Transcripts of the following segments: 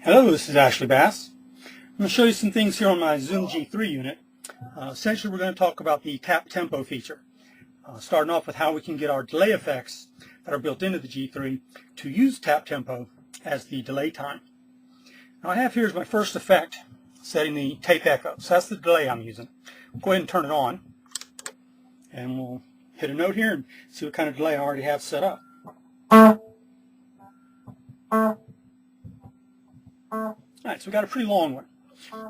Hello, this is ashbass. I'm going to show you some things here on my Zoom G3 unit. Essentially, we're going to talk about the Tap Tempo feature. Starting off with how we can get our delay effects that are built into the G3 to use Tap Tempo as the delay time. Now I have here as my first effect, setting the tape echo. So that's the delay I'm using. We'll go ahead and turn it on, and we'll hit a note here and see what kind of delay I already have set up. Alright, so we got a pretty long one.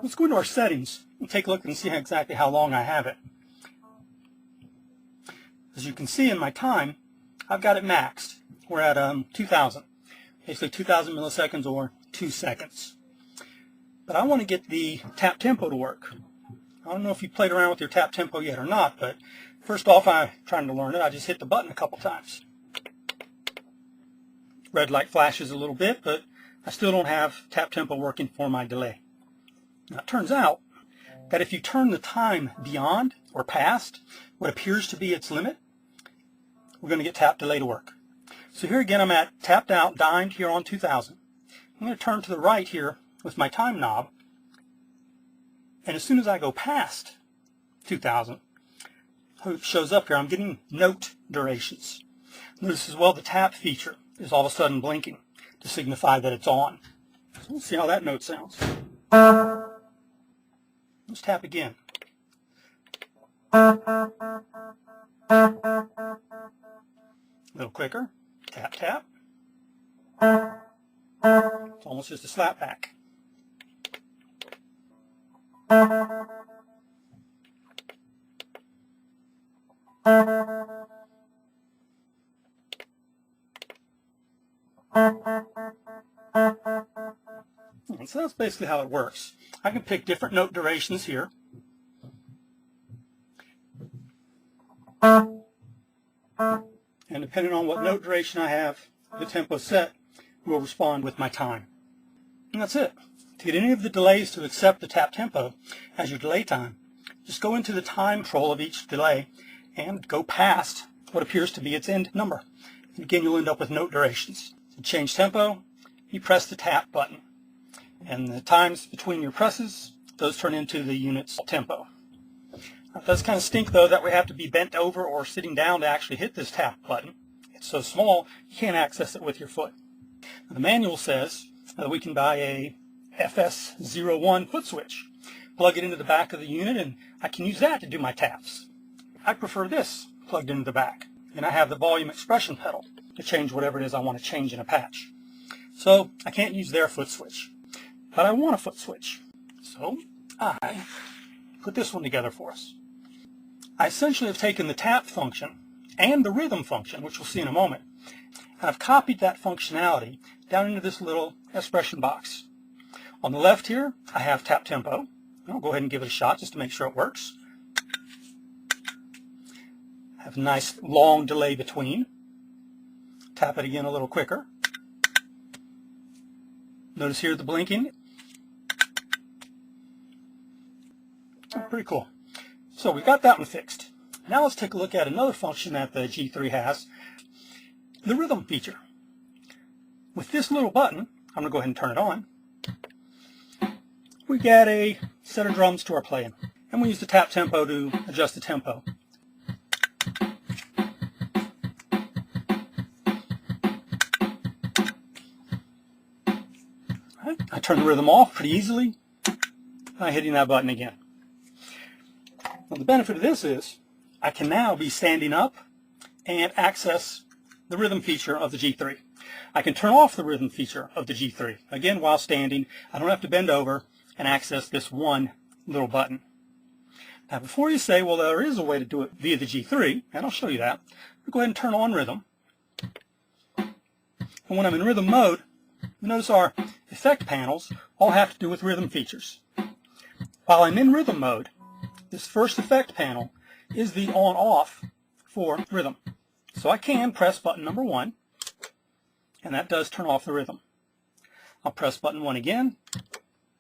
Let's go into our settings and take a look and see exactly how long I have it. As you can see in my time, I've got it maxed. We're at 2000. Basically 2000 milliseconds or 2 seconds. But I want to get the Tap Tempo to work. I don't know if you played around with your Tap Tempo yet or not, but first off, I'm trying to learn it. I just hit the button a couple times. Red light flashes a little bit, but I still don't have Tap Tempo working for my delay. Now it turns out that if you turn the time beyond or past what appears to be its limit, we're going to get tap delay to work. So here again I'm at tapped out, dined here on 2000. I'm going to turn to the right here with my time knob, and as soon as I go past 2000, it shows up here, I'm getting note durations. Notice as well the tap feature is all of a sudden blinking to signify that it's on. So we'll see how that note sounds. Let's tap again. A little quicker. Tap, tap. It's almost just a slap back. And so that's basically how it works. I can pick different note durations here. And depending on what note duration I have, the tempo set will respond with my time. And that's it. To get any of the delays to accept the Tap Tempo as your delay time, just go into the time control of each delay and go past what appears to be its end number. And again, you'll end up with note durations. To change tempo, you press the tap button. And the times between your presses, those turn into the unit's tempo. It does kind of stink though that we have to be bent over or sitting down to actually hit this tap button. It's so small you can't access it with your foot. Now, the manual says that we can buy a FS01 foot switch, plug it into the back of the unit, and I can use that to do my taps. I prefer this plugged into the back, and I have the volume expression pedal to change whatever it is I want to change in a patch. So I can't use their foot switch, but I want a foot switch. So I put this one together for us. I essentially have taken the tap function and the rhythm function, which we'll see in a moment, and I've copied that functionality down into this little expression box. On the left here, I have Tap Tempo. I'll go ahead and give it a shot just to make sure it works. I have a nice long delay between. Tap it again a little quicker. Notice here the blinking. Pretty cool. So we've got that one fixed. Now let's take a look at another function that the G3 has, the rhythm feature. With this little button, I'm going to go ahead and turn it on. We get a set of drums to our playing, and we use the Tap Tempo to adjust the tempo. I turn the rhythm off pretty easily by hitting that button again. Now the benefit of this is I can now be standing up and access the rhythm feature of the G3. I can turn off the rhythm feature of the G3. Again, while standing, I don't have to bend over and access this one little button. Now before you say, well, there is a way to do it via the G3, and I'll show you that, we'll go ahead and turn on rhythm. And when I'm in rhythm mode, you notice our effect panels all have to do with rhythm features. While I'm in rhythm mode, this first effect panel is the on-off for rhythm. So I can press button number 1, and that does turn off the rhythm. I'll press button 1 again,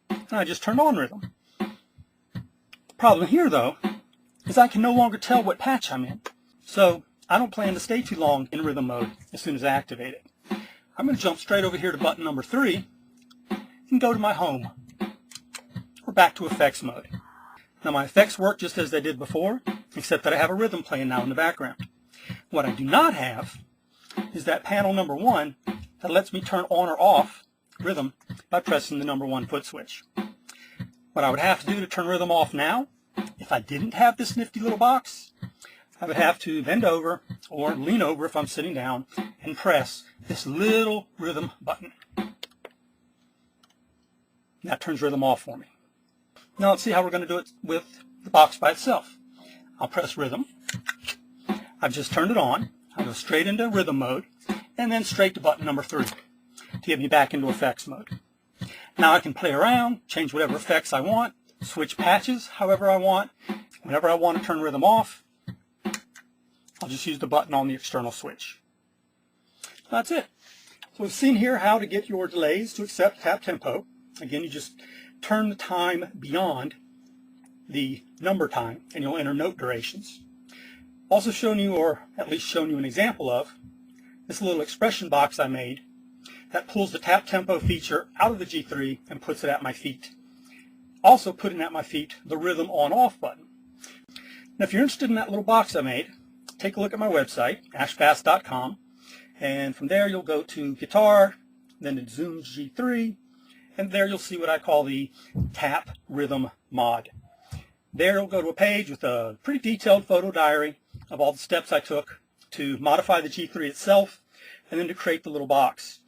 and I just turned on rhythm. The problem here, though, is I can no longer tell what patch I'm in. So I don't plan to stay too long in rhythm mode as soon as I activate it. I'm going to jump straight over here to button number 3, and go to my home. We're back to effects mode. Now my effects work just as they did before, except that I have a rhythm playing now in the background. What I do not have is that panel number 1 that lets me turn on or off rhythm by pressing the number 1 foot switch. What I would have to do to turn rhythm off now, if I didn't have this nifty little box, I would have to bend over or lean over if I'm sitting down and press this little rhythm button. That turns rhythm off for me. Now let's see how we're going to do it with the box by itself. I'll press rhythm. I've just turned it on. I'll go straight into rhythm mode and then straight to button number 3 to get me back into effects mode. Now I can play around, change whatever effects I want, switch patches however I want. Whenever I want to turn rhythm off, I'll just use the button on the external switch. That's it. So we've seen here how to get your delays to accept tap tempo. Again, you just turn the time beyond the number time and you'll enter note durations. Also shown you, or at least shown you an example of, this little expression box I made that pulls the tap tempo feature out of the G3 and puts it at my feet. Also putting at my feet the rhythm on-off button. Now if you're interested in that little box I made, take a look at my website, ashbass.com, and from there you'll go to Guitar, then to Zoom G3, and there you'll see what I call the Tap Rhythm Mod. There you'll go to a page with a pretty detailed photo diary of all the steps I took to modify the G3 itself and then to create the little box.